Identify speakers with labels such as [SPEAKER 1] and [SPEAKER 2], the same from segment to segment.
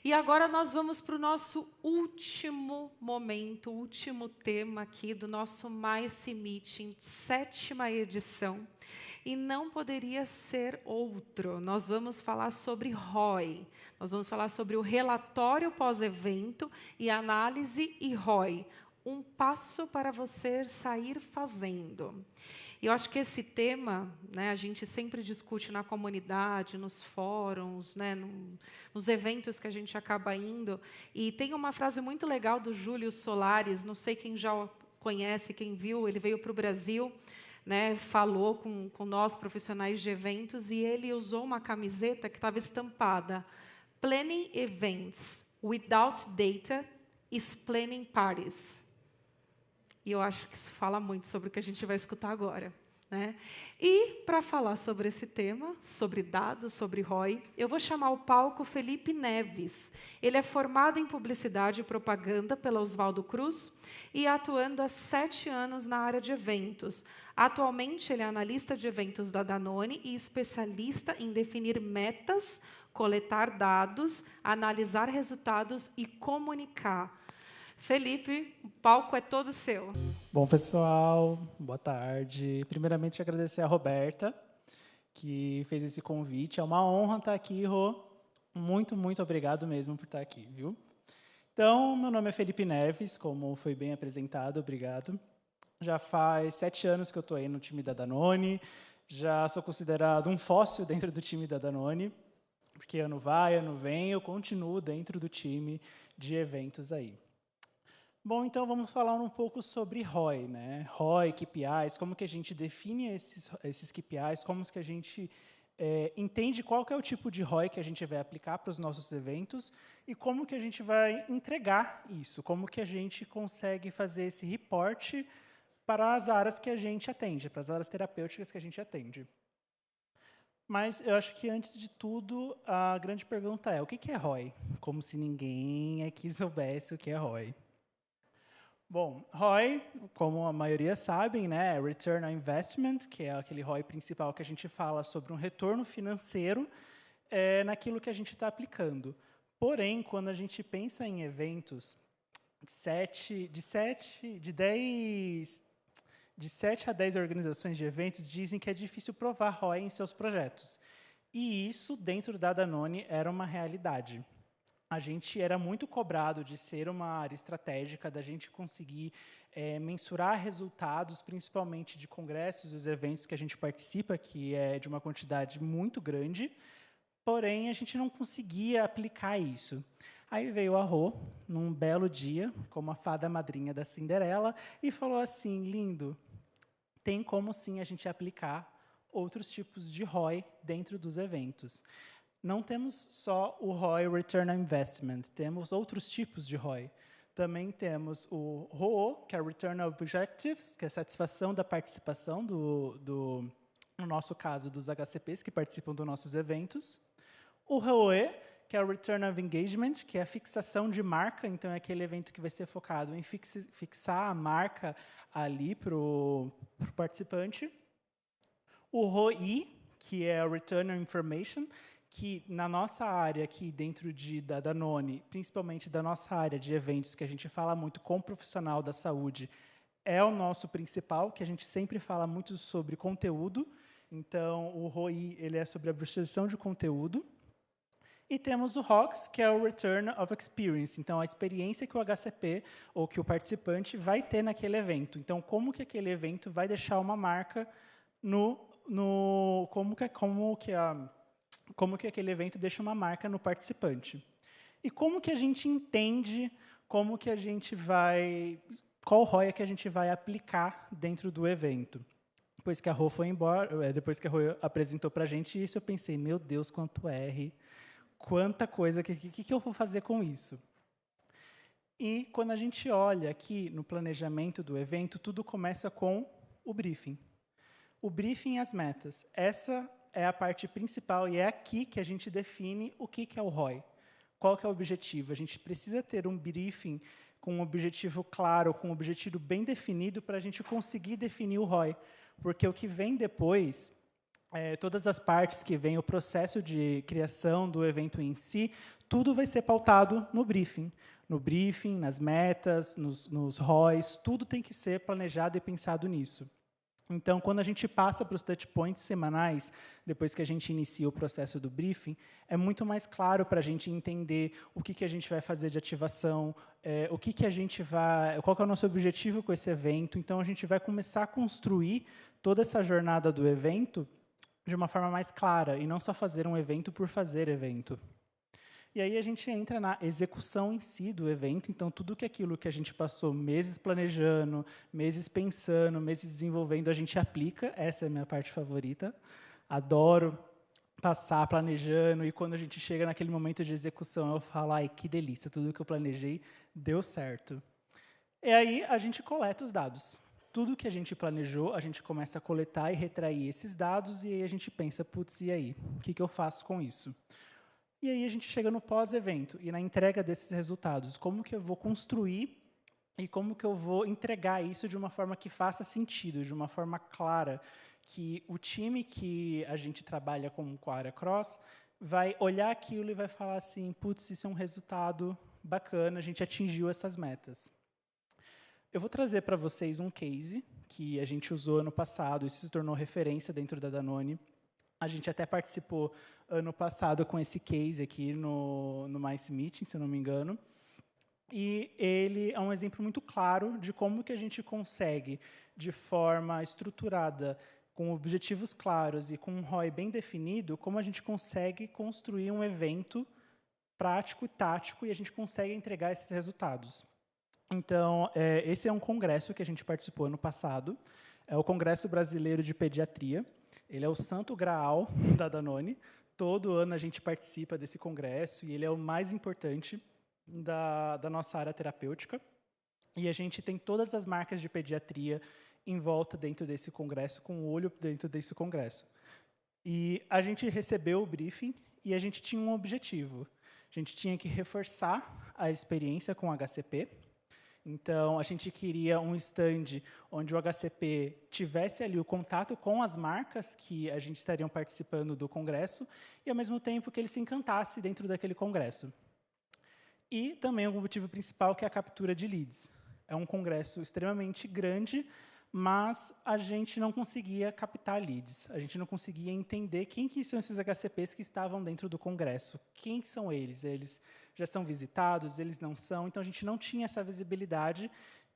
[SPEAKER 1] E agora nós vamos para o nosso último momento, último tema aqui do nosso MyC Meeting, 7ª edição. E não poderia ser outro. Nós vamos falar sobre ROI. Nós vamos falar sobre o relatório pós-evento e análise e ROI. Um passo para você sair fazendo. E eu acho que esse tema, né, a gente sempre discute na comunidade, nos fóruns, né, nos eventos que a gente acaba indo. E tem uma frase muito legal do Júlio Solares, não sei quem já conhece, quem viu, ele veio para o Brasil, né, falou com nós, profissionais de eventos, e ele usou uma camiseta que estava estampada: Planning events without data is planning parties. E eu acho que isso fala muito sobre o que a gente vai escutar agora, né? E, para falar sobre esse tema, sobre dados, sobre ROI, eu vou chamar ao palco Felipe Neves. Ele é formado em Publicidade e Propaganda pela Oswaldo Cruz e atuando há 7 anos na área de eventos. Atualmente, ele é analista de eventos da Danone e especialista em definir metas, coletar dados, analisar resultados e comunicar. Felipe, o palco é todo seu.
[SPEAKER 2] Bom, pessoal, boa tarde. Primeiramente, agradecer a Roberta, que fez esse convite. É uma honra estar aqui, Rô. Muito, muito obrigado mesmo por estar aqui, viu? Então, meu nome é Felipe Neves, como foi bem apresentado, obrigado. Já faz 7 anos que eu estou aí no time da Danone, já sou considerado um fóssil dentro do time da Danone, porque ano vai, ano vem, eu continuo dentro do time de eventos aí. Bom, então vamos falar um pouco sobre ROI, né? ROI, KPIs, como que a gente define esses KPIs, como que a gente entende qual que é o tipo de ROI que a gente vai aplicar para os nossos eventos e como que a gente vai entregar isso, como que a gente consegue fazer esse reporte para as áreas que a gente atende, para as áreas terapêuticas que a gente atende. Mas eu acho que, antes de tudo, a grande pergunta é: o que é ROI? Como se ninguém aqui soubesse o que é ROI. Bom, ROI, como a maioria sabem, né, é Return on Investment, que é aquele ROI principal que a gente fala sobre um retorno financeiro naquilo que a gente está aplicando. Porém, quando a gente pensa em eventos, de 7 a 10 organizações de eventos dizem que é difícil provar ROI em seus projetos. E isso, dentro da Danone, era uma realidade. A gente era muito cobrado de ser uma área estratégica, da gente conseguir mensurar resultados, principalmente de congressos e os eventos que a gente participa, que é de uma quantidade muito grande, porém, a gente não conseguia aplicar isso. Aí veio a Rô, num belo dia, como a fada madrinha da Cinderela, e falou assim: lindo, tem como sim a gente aplicar outros tipos de ROI dentro dos eventos. Não temos só o ROI, Return on Investment, temos outros tipos de ROI. Também temos o ROO, que é Return on Objectives, que é a satisfação da participação, no nosso caso, dos HCPs que participam dos nossos eventos. O ROE, que é o Return of Engagement, que é a fixação de marca, então é aquele evento que vai ser focado em fixar a marca ali para o participante. O ROI, que é o Return on Information, que na nossa área aqui dentro da Danone, principalmente da nossa área de eventos, que a gente fala muito com o profissional da saúde, é o nosso principal, que a gente sempre fala muito sobre conteúdo. Então, o ROI ele é sobre a absorção de conteúdo. E temos o ROX, que é o Return of Experience, então a experiência que o HCP ou que o participante vai ter naquele evento. Então, como que aquele evento vai deixar uma marca como que aquele evento deixa uma marca no participante. E como que a gente entende qual ROI é que a gente vai aplicar dentro do evento. Depois que a Rô foi embora, depois que a Rô apresentou para a gente isso, eu pensei: meu Deus, quanto R, quanta coisa, o que eu vou fazer com isso? E quando a gente olha aqui no planejamento do evento, tudo começa com o briefing. O briefing e as metas. Essa é a parte principal e é aqui que a gente define o que é o ROI. Qual que é o objetivo? A gente precisa ter um briefing com um objetivo claro, com um objetivo bem definido para a gente conseguir definir o ROI. Porque o que vem depois todas as partes que vêm, o processo de criação do evento em si, tudo vai ser pautado no briefing. No briefing, nas metas, nos ROIs, tudo tem que ser planejado e pensado nisso. Então, quando a gente passa para os touch points semanais, depois que a gente inicia o processo do briefing, é muito mais claro para a gente entender o que a gente vai fazer de ativação, qual que é o nosso objetivo com esse evento. Então, a gente vai começar a construir toda essa jornada do evento de uma forma mais clara, e não só fazer um evento por fazer evento. E aí a gente entra na execução em si do evento, então tudo aquilo que a gente passou meses planejando, meses pensando, meses desenvolvendo, a gente aplica. Essa é a minha parte favorita. Adoro passar planejando, e quando a gente chega naquele momento de execução, eu falo, ai, que delícia, tudo que eu planejei deu certo. E aí a gente coleta os dados. Tudo que a gente planejou, a gente começa a coletar e retrair esses dados, e aí a gente pensa, putz, e aí? O que eu faço com isso? E aí a gente chega no pós-evento e na entrega desses resultados. Como que eu vou construir e como que eu vou entregar isso de uma forma que faça sentido, de uma forma clara, que o time que a gente trabalha com a área cross vai olhar aquilo e vai falar assim, putz, isso é um resultado bacana, a gente atingiu essas metas. Eu vou trazer para vocês um case que a gente usou ano passado, isso se tornou referência dentro da Danone. A gente até participou ano passado com esse case aqui no Mice Meeting, se eu não me engano. E ele é um exemplo muito claro de como que a gente consegue, de forma estruturada, com objetivos claros e com um ROI bem definido, como a gente consegue construir um evento prático e tático e a gente consegue entregar esses resultados. Então, esse é um congresso que a gente participou ano passado, é o Congresso Brasileiro de Pediatria. Ele é o santo graal da Danone. Todo ano a gente participa desse congresso e ele é o mais importante da nossa área terapêutica. E a gente tem todas as marcas de pediatria em volta dentro desse congresso, com o olho dentro desse congresso. E a gente recebeu o briefing e a gente tinha um objetivo. A gente tinha que reforçar a experiência com o HCP. Então, a gente queria um stand onde o HCP tivesse ali o contato com as marcas que a gente estariam participando do congresso e, ao mesmo tempo, que ele se encantasse dentro daquele congresso. E também o motivo principal, que é a captura de leads. É um congresso extremamente grande, mas a gente não conseguia captar leads. A gente não conseguia entender quem que são esses HCPs que estavam dentro do congresso. Quem que são eles? Eles já são visitados, eles não são. Então, a gente não tinha essa visibilidade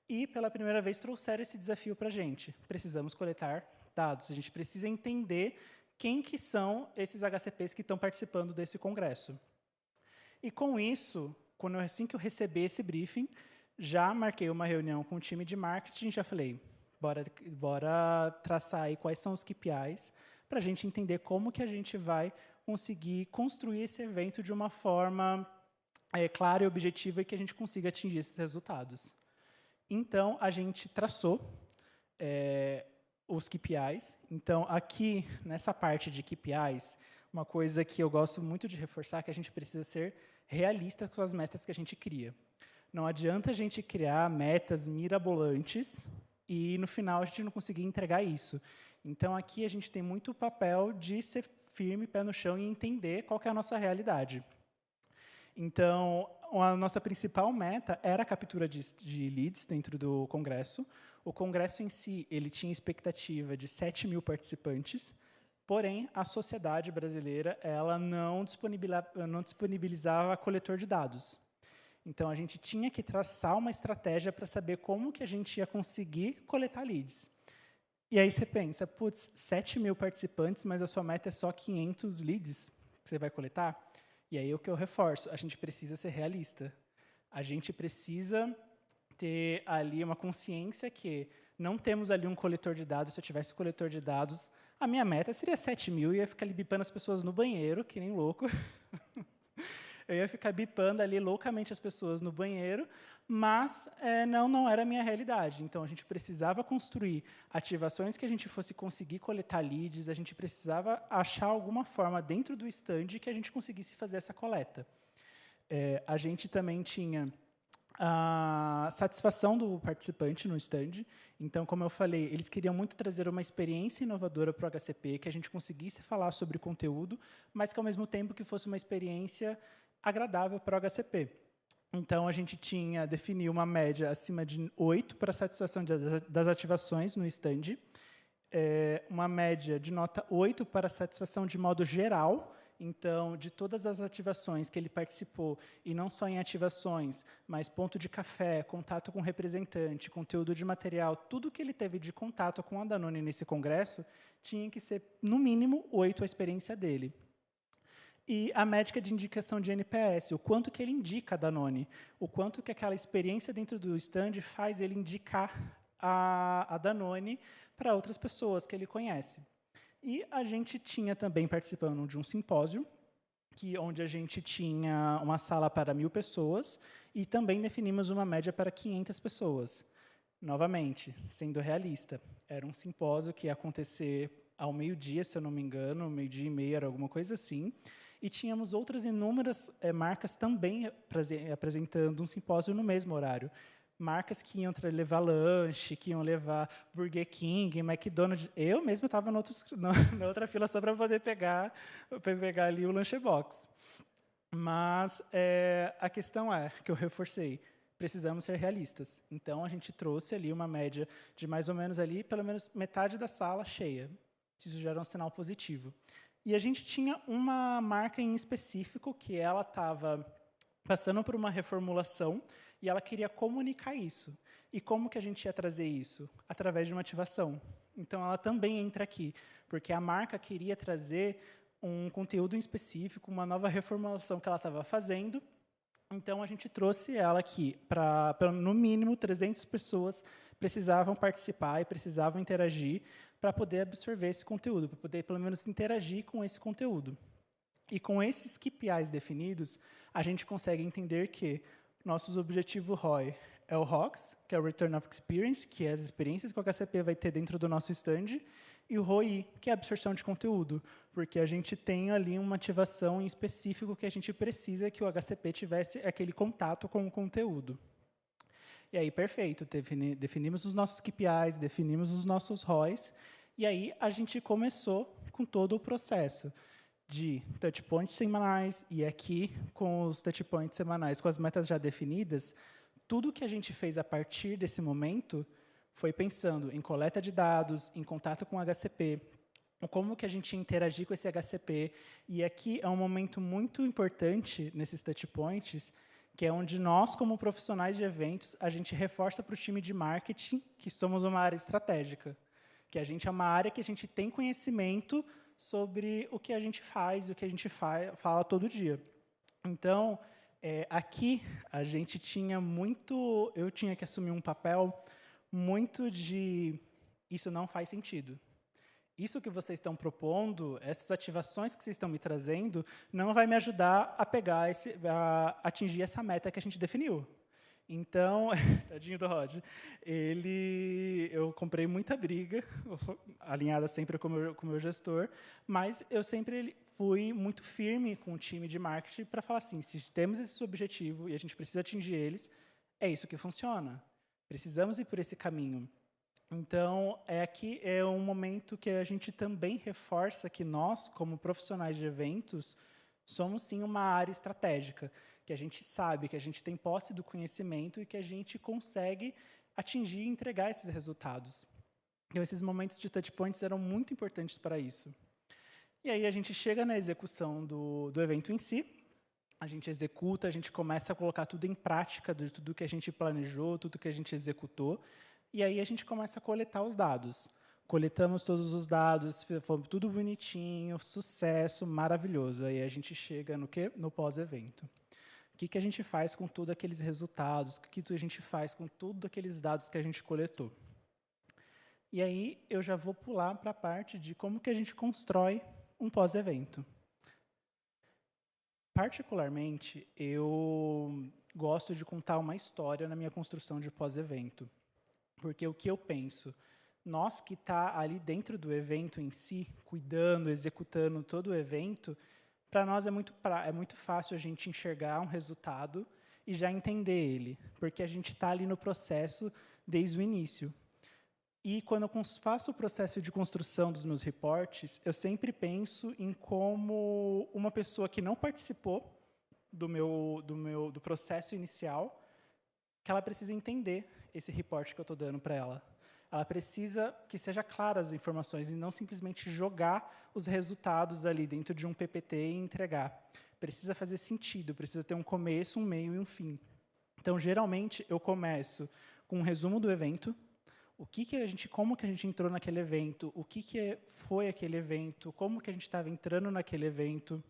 [SPEAKER 2] e, pela primeira vez, trouxeram esse desafio para a gente. Precisamos coletar dados. A gente precisa entender quem que são esses HCPs que estão participando desse congresso. E, com isso, assim que eu recebi esse briefing, já marquei uma reunião com o time de marketing e já falei, bora traçar aí quais são os KPIs para a gente entender como que a gente vai conseguir construir esse evento de uma forma clara e objetiva e que a gente consiga atingir esses resultados. Então, a gente traçou os KPIs. Então, aqui, nessa parte de KPIs, uma coisa que eu gosto muito de reforçar é que a gente precisa ser realista com as metas que a gente cria. Não adianta a gente criar metas mirabolantes e, no final, a gente não conseguir entregar isso. Então, aqui a gente tem muito o papel de ser firme, pé no chão e entender qual que é a nossa realidade. Então, a nossa principal meta era a captura de leads dentro do congresso. O congresso em si, ele tinha expectativa de 7.000 participantes, porém, a sociedade brasileira ela não disponibilizava coletor de dados. Então, a gente tinha que traçar uma estratégia para saber como que a gente ia conseguir coletar leads. E aí você pensa, putz, 7.000 participantes, mas a sua meta é só 500 leads que você vai coletar? E aí o que eu reforço, a gente precisa ser realista. A gente precisa ter ali uma consciência que não temos ali um coletor de dados. Se eu tivesse coletor de dados, a minha meta seria 7.000 e ia ficar ali bipando as pessoas no banheiro, que nem louco. Eu ia ficar bipando ali loucamente as pessoas no banheiro, mas não era a minha realidade. Então, a gente precisava construir ativações que a gente fosse conseguir coletar leads, a gente precisava achar alguma forma dentro do stand que a gente conseguisse fazer essa coleta. A gente também tinha a satisfação do participante no stand. Então, como eu falei, eles queriam muito trazer uma experiência inovadora para o HCP, que a gente conseguisse falar sobre conteúdo, mas que, ao mesmo tempo, que fosse uma experiência agradável para o HCP. Então, a gente definiu uma média acima de 8 para a satisfação das ativações no stand, uma média de nota 8 para a satisfação de modo geral. Então, de todas as ativações que ele participou, e não só em ativações, mas ponto de café, contato com representante, conteúdo de material, tudo que ele teve de contato com a Danone nesse congresso, tinha que ser, no mínimo, 8 a experiência dele. E a métrica de indicação de NPS, o quanto que ele indica a Danone, o quanto que aquela experiência dentro do stand faz ele indicar a Danone para outras pessoas que ele conhece. E a gente tinha também participando de um simpósio, onde a gente tinha uma sala para 1.000 pessoas e também definimos uma média para 500 pessoas. Novamente, sendo realista, era um simpósio que ia acontecer ao meio-dia, se eu não me engano, meio-dia e meia, era alguma coisa assim, e tínhamos outras inúmeras marcas também apresentando um simpósio no mesmo horário. Marcas que iam levar lanche, que iam levar Burger King, McDonald's. Eu mesmo estava na outra fila só para poder pegar ali o lunchbox. Mas a questão que eu reforcei, precisamos ser realistas. Então, a gente trouxe ali uma média de mais ou menos ali, pelo menos metade da sala cheia. Isso já era um sinal positivo. E a gente tinha uma marca em específico que ela estava passando por uma reformulação e ela queria comunicar isso. E como que a gente ia trazer isso? Através de uma ativação. Então, ela também entra aqui, porque a marca queria trazer um conteúdo em específico, uma nova reformulação que ela estava fazendo. Então, a gente trouxe ela aqui para, no mínimo, 300 pessoas precisavam participar e precisavam interagir para poder absorver esse conteúdo, para poder, pelo menos, interagir com esse conteúdo. E com esses KPIs definidos, a gente consegue entender que nossos objetivos ROI é o ROX, que é o Return of Experience, que é as experiências que o HCP vai ter dentro do nosso stand, e o ROI, que é a absorção de conteúdo, porque a gente tem ali uma ativação em específico que a gente precisa que o HCP tivesse aquele contato com o conteúdo. E aí, perfeito, definimos os nossos KPIs, definimos os nossos ROIs, e aí a gente começou com todo o processo de touchpoints semanais, e aqui, com os touchpoints semanais, com as metas já definidas, tudo que a gente fez a partir desse momento foi pensando em coleta de dados, em contato com o HCP, como que a gente interagir com esse HCP, e aqui é um momento muito importante nesses touchpoints, que é onde nós, como profissionais de eventos, a gente reforça para o time de marketing que somos uma área estratégica, que a gente é uma área que a gente tem conhecimento sobre o que a gente faz, o que a gente fala todo dia. Então, aqui, a gente eu tinha que assumir um papel muito de, isso não faz sentido. Isso que vocês estão propondo, essas ativações que vocês estão me trazendo, não vai me ajudar a atingir essa meta que a gente definiu. Então, tadinho do Rod, eu comprei muita briga, alinhada sempre com o meu gestor, mas eu sempre fui muito firme com o time de marketing para falar assim, se temos esse objetivo e a gente precisa atingir eles, é isso que funciona. Precisamos ir por esse caminho. Então, aqui é um momento que a gente também reforça que nós, como profissionais de eventos, somos sim uma área estratégica, que a gente sabe, que a gente tem posse do conhecimento e que a gente consegue atingir e entregar esses resultados. Então, esses momentos de touchpoints eram muito importantes para isso. E aí a gente chega na execução do evento em si, a gente executa, a gente começa a colocar tudo em prática, de tudo que a gente planejou, tudo que a gente executou, e aí a gente começa a coletar os dados. Coletamos todos os dados, foi tudo bonitinho, sucesso, maravilhoso. Aí a gente chega no quê? No pós-evento. O que a gente faz com todos aqueles resultados? O que a gente faz com todos aqueles dados que a gente coletou? E aí eu já vou pular para a parte de como que a gente constrói um pós-evento. Particularmente, eu gosto de contar uma história na minha construção de pós-evento. Porque o que eu penso, nós que está ali dentro do evento em si, cuidando, executando todo o evento, para nós é muito fácil a gente enxergar um resultado e já entender ele, porque a gente está ali no processo desde o início. E quando eu faço o processo de construção dos meus reportes, eu sempre penso em como uma pessoa que não participou do processo inicial, que ela precisa entender esse reporte que eu estou dando para ela. Ela precisa que seja clara as informações e não simplesmente jogar os resultados ali dentro de um PPT e entregar. Precisa fazer sentido, precisa ter um começo, um meio e um fim. Então, geralmente, eu começo com um resumo do evento, como que a gente entrou naquele evento, o que foi aquele evento, como que a gente estava entrando naquele evento,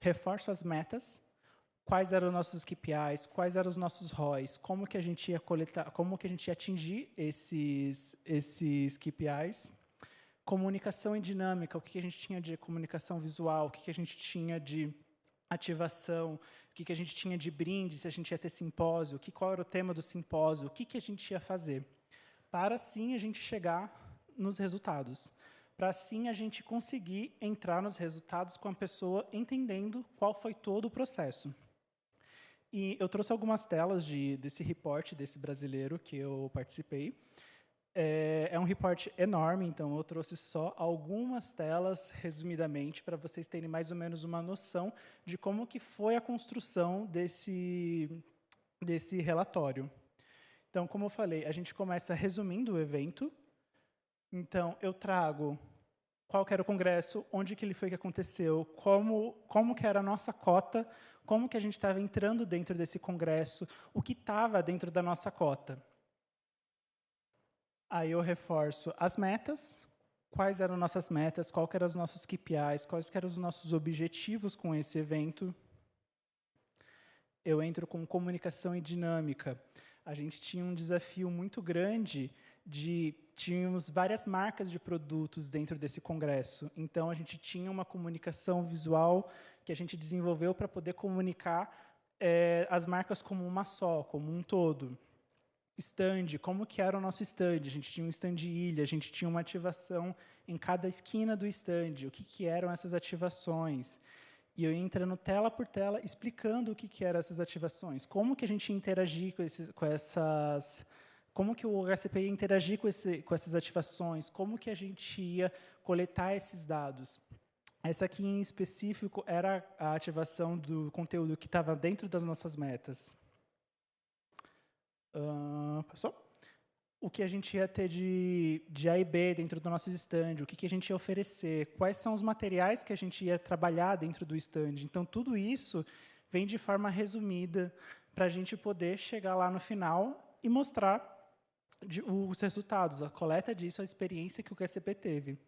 [SPEAKER 2] reforço as metas, quais eram os nossos KPIs, quais eram os nossos ROIs, como que a gente ia coletar, como que a gente ia atingir esses KPIs, comunicação e dinâmica, o que a gente tinha de comunicação visual, o que a gente tinha de ativação, o que a gente tinha de brinde, se a gente ia ter simpósio, qual era o tema do simpósio, o que a gente ia fazer, para assim a gente chegar nos resultados, para assim a gente conseguir entrar nos resultados com a pessoa entendendo qual foi todo o processo. E eu trouxe algumas telas desse report, desse brasileiro que eu participei. É um report enorme, então eu trouxe só algumas telas, resumidamente, para vocês terem mais ou menos uma noção de como que foi a construção desse relatório. Então, como eu falei, a gente começa resumindo o evento. Então, eu trago qual que era o congresso, onde que ele foi que aconteceu, como que era a nossa cota, como que a gente estava entrando dentro desse congresso, o que estava dentro da nossa cota. Aí eu reforço as metas, quais eram nossas metas, quais eram os nossos KPIs, quais eram os nossos objetivos com esse evento. Eu entro com comunicação e dinâmica. A gente tinha um desafio muito grande tínhamos várias marcas de produtos dentro desse congresso. Então, a gente tinha uma comunicação visual que a gente desenvolveu para poder comunicar as marcas como uma só, como um todo. Stand, como que era o nosso stand? A gente tinha um stand ilha, a gente tinha uma ativação em cada esquina do stand. O que eram essas ativações? E eu ia entrando tela por tela, explicando o que eram essas ativações, como que a gente ia interagir com essas... Como que o HCP ia interagir com essas ativações, como que a gente ia coletar esses dados. Essa aqui, em específico, era a ativação do conteúdo que estava dentro das nossas metas. Passou? O que a gente ia ter de A e B dentro do nosso stand, o que a gente ia oferecer, quais são os materiais que a gente ia trabalhar dentro do stand. Então, tudo isso vem de forma resumida para a gente poder chegar lá no final e mostrar os resultados, a coleta disso, a experiência que o QCP teve.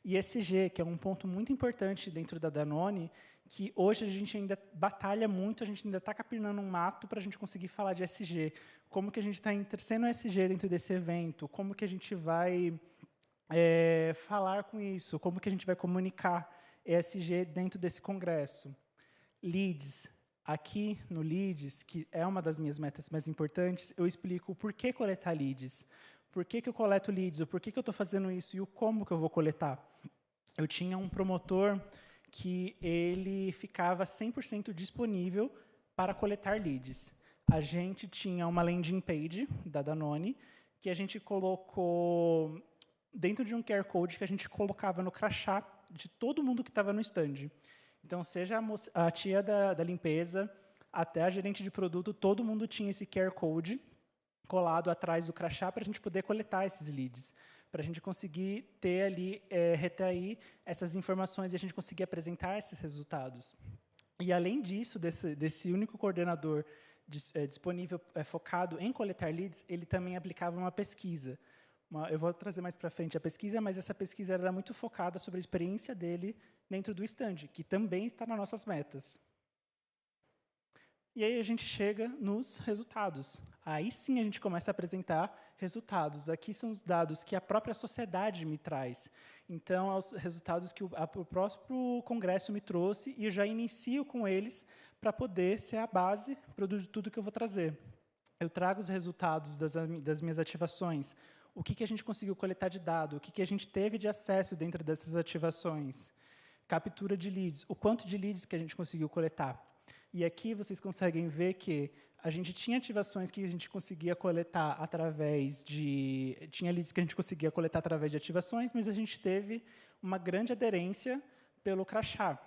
[SPEAKER 2] E ESG, que é um ponto muito importante dentro da Danone, que hoje a gente ainda batalha muito, a gente ainda está capinando um mato para a gente conseguir falar de ESG. Como que a gente está sendo ESG dentro desse evento? Como que a gente vai falar com isso? Como que a gente vai comunicar ESG dentro desse congresso? Leads. Aqui no Leads, que é uma das minhas metas mais importantes, eu explico o porquê coletar leads. Por que eu coleto leads? O porquê que eu estou fazendo isso e o como que eu vou coletar? Eu tinha um promotor que ele ficava 100% disponível para coletar leads. A gente tinha uma landing page da Danone que a gente colocou dentro de um QR Code que a gente colocava no crachá de todo mundo que estava no stand. Então, seja a tia da limpeza, até a gerente de produto, todo mundo tinha esse QR Code colado atrás do crachá para a gente poder coletar esses leads, para a gente conseguir ter ali, retrair essas informações e a gente conseguir apresentar esses resultados. E, além disso, desse único coordenador disponível, focado em coletar leads, ele também aplicava uma pesquisa. Eu vou trazer mais para frente a pesquisa, mas essa pesquisa era muito focada sobre a experiência dele dentro do stand, que também está nas nossas metas. E aí a gente chega nos resultados. Aí sim a gente começa a apresentar resultados. Aqui são os dados que a própria sociedade me traz. Então, os resultados que o próprio congresso me trouxe e eu já inicio com eles para poder ser a base para tudo que eu vou trazer. Eu trago os resultados das minhas ativações. O que a gente conseguiu coletar de dado, o que a gente teve de acesso dentro dessas ativações. captura de leads, o quanto de leads que a gente conseguiu coletar. E aqui vocês conseguem ver que a gente tinha ativações que a gente conseguia coletar através de... Tinha leads que a gente conseguia coletar através de ativações, mas a gente teve uma grande aderência pelo crachá.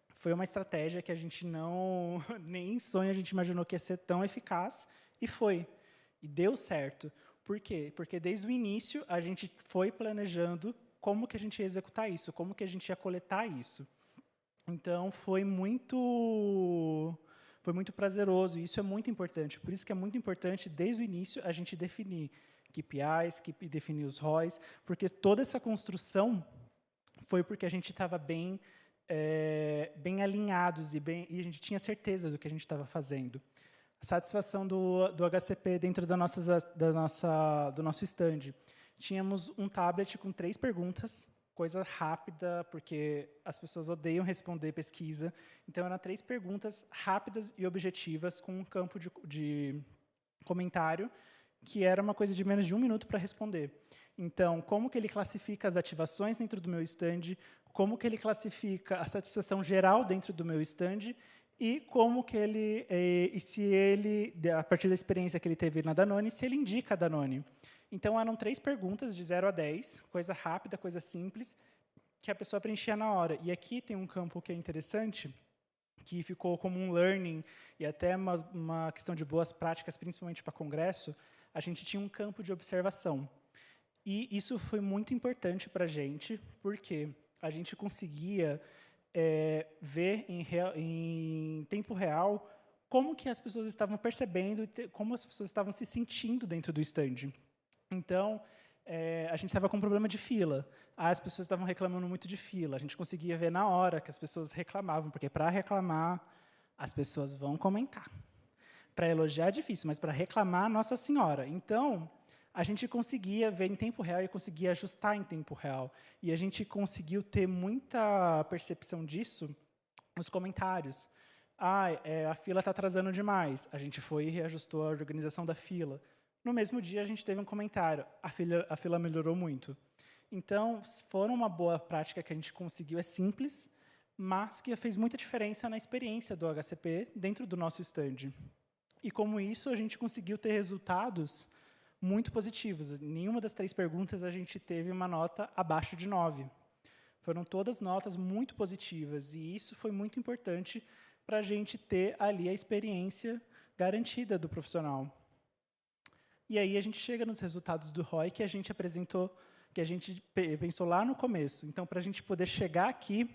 [SPEAKER 2] Foi uma estratégia que a gente não... Nem em sonho a gente imaginou que ia ser tão eficaz, e foi. E deu certo. Por quê? Porque desde o início a gente foi planejando como que a gente ia executar isso, como que a gente ia coletar isso. Então, foi muito prazeroso, e isso é muito importante. Por isso que é muito importante, desde o início, a gente definir KPIs, definir os ROIs, porque toda essa construção foi porque a gente estava bem alinhados e a gente tinha certeza do que a gente estava fazendo. A satisfação do HCP dentro do nosso stand. Tínhamos um tablet com 3 perguntas, coisa rápida, porque as pessoas odeiam responder pesquisa. Então, eram 3 perguntas rápidas e objetivas, com um campo de comentário, que era uma coisa de menos de 1 minuto para responder. Então, como que ele classifica as ativações dentro do meu stand, como que ele classifica a satisfação geral dentro do meu stand, e como que se ele, a partir da experiência que ele teve na Danone, se ele indica a Danone. Então, eram 3 perguntas, de 0 a 10, coisa rápida, coisa simples, que a pessoa preenchia na hora. E aqui tem um campo que é interessante, que ficou como um learning, e até uma questão de boas práticas, principalmente para congresso. A gente tinha um campo de observação. E isso foi muito importante para a gente, porque a gente conseguia ver em tempo real como que as pessoas estavam percebendo, como as pessoas estavam se sentindo dentro do stand. Então, a gente estava com um problema de fila. As pessoas estavam reclamando muito de fila. A gente conseguia ver na hora que as pessoas reclamavam, porque para reclamar, as pessoas vão comentar. Para elogiar é difícil, mas para reclamar, Nossa Senhora. Então, a gente conseguia ver em tempo real e conseguia ajustar em tempo real. E a gente conseguiu ter muita percepção disso nos comentários. A fila está atrasando demais. A gente foi e reajustou a organização da fila. No mesmo dia, a gente teve um comentário. A fila melhorou muito. Então, foi uma boa prática que a gente conseguiu. É simples, mas que fez muita diferença na experiência do HCP dentro do nosso stand. E, como isso, a gente conseguiu ter resultados muito positivos. Nenhuma das 3 perguntas a gente teve uma nota abaixo de 9. Foram todas notas muito positivas, e isso foi muito importante para a gente ter ali a experiência garantida do profissional. E aí a gente chega nos resultados do ROI que a gente apresentou, que a gente pensou lá no começo. Então, para a gente poder chegar aqui,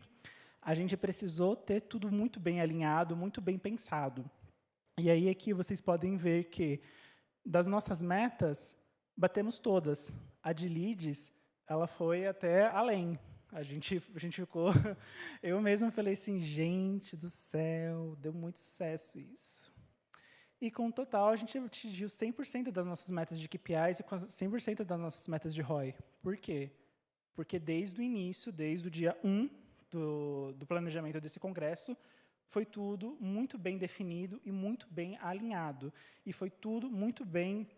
[SPEAKER 2] a gente precisou ter tudo muito bem alinhado, muito bem pensado. E aí aqui vocês podem ver que, das nossas metas, batemos todas. A de leads, ela foi até além. A gente ficou... Eu mesmo falei assim, gente do céu, deu muito sucesso isso. E, com o total, a gente atingiu 100% das nossas metas de KPIs e 100% das nossas metas de ROI. Por quê? Porque desde o início, desde o dia 1 do planejamento desse congresso, foi tudo muito bem definido e muito bem alinhado. E foi tudo muito bem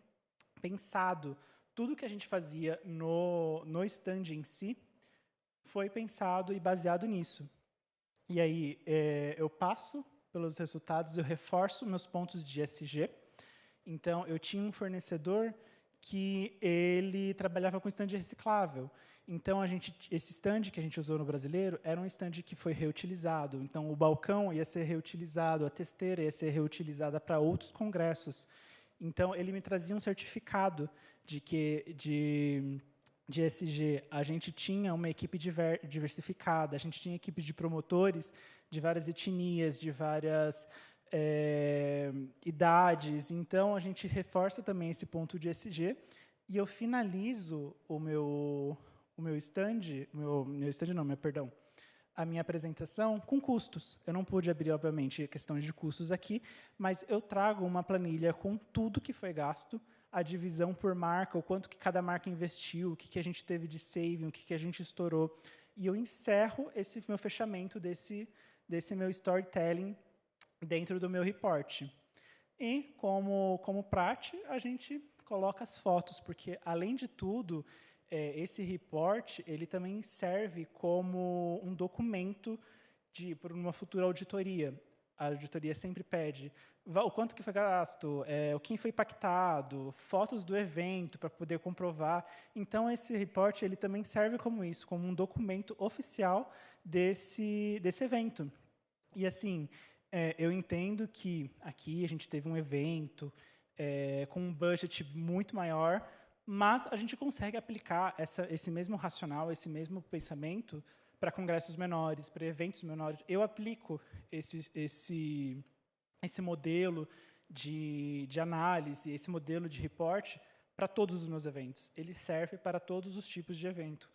[SPEAKER 2] pensado. Tudo que a gente fazia no stand em si foi pensado e baseado nisso. E aí, eu passo pelos resultados, eu reforço meus pontos de ESG. Então, eu tinha um fornecedor que ele trabalhava com stand reciclável. Então, esse stand que a gente usou no Brasileiro era um stand que foi reutilizado. Então, o balcão ia ser reutilizado, a testeira ia ser reutilizada para outros congressos. Então, ele me trazia um certificado de ESG. A gente tinha uma equipe diversificada, a gente tinha equipes de promotores de várias etnias, de várias idades. Então, a gente reforça também esse ponto de ESG. E eu finalizo a minha apresentação com custos. Eu não pude abrir, obviamente, questões de custos aqui, mas eu trago uma planilha com tudo que foi gasto, a divisão por marca, o quanto que cada marca investiu, o que a gente teve de saving, o que a gente estourou. E eu encerro esse meu fechamento desse meu storytelling dentro do meu report. E, como prate, a gente coloca as fotos, porque, além de tudo, esse report ele também serve como um documento para uma futura auditoria. A auditoria sempre pede o quanto que foi gasto, o que foi pactado, fotos do evento para poder comprovar. Então, esse report ele também serve como isso, como um documento oficial desse evento. E, assim, eu entendo que aqui a gente teve um evento com um budget muito maior, mas a gente consegue aplicar esse mesmo racional, esse mesmo pensamento para congressos menores, para eventos menores. Eu aplico esse modelo de análise, esse modelo de report para todos os meus eventos. Ele serve para todos os tipos de evento.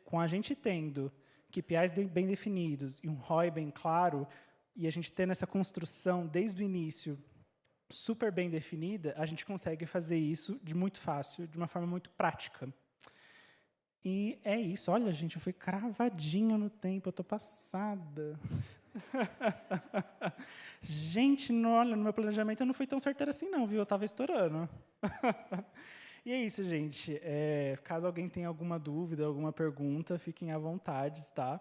[SPEAKER 2] Com a gente tendo KPIs bem definidos e um ROI bem claro, e a gente tendo essa construção desde o início super bem definida, a gente consegue fazer isso de muito fácil, de uma forma muito prática. E é isso. Olha, gente, eu fui cravadinho no tempo, eu estou passada. Gente, olha, no meu planejamento eu não fui tão certeira assim não, viu? Eu estava estourando. E é isso, gente. Caso alguém tenha alguma dúvida, alguma pergunta, fiquem à vontade, tá?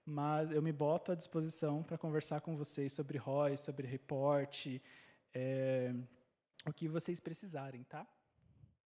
[SPEAKER 2] Mas eu me boto à disposição para conversar com vocês sobre ROI, sobre report, o que vocês precisarem, tá?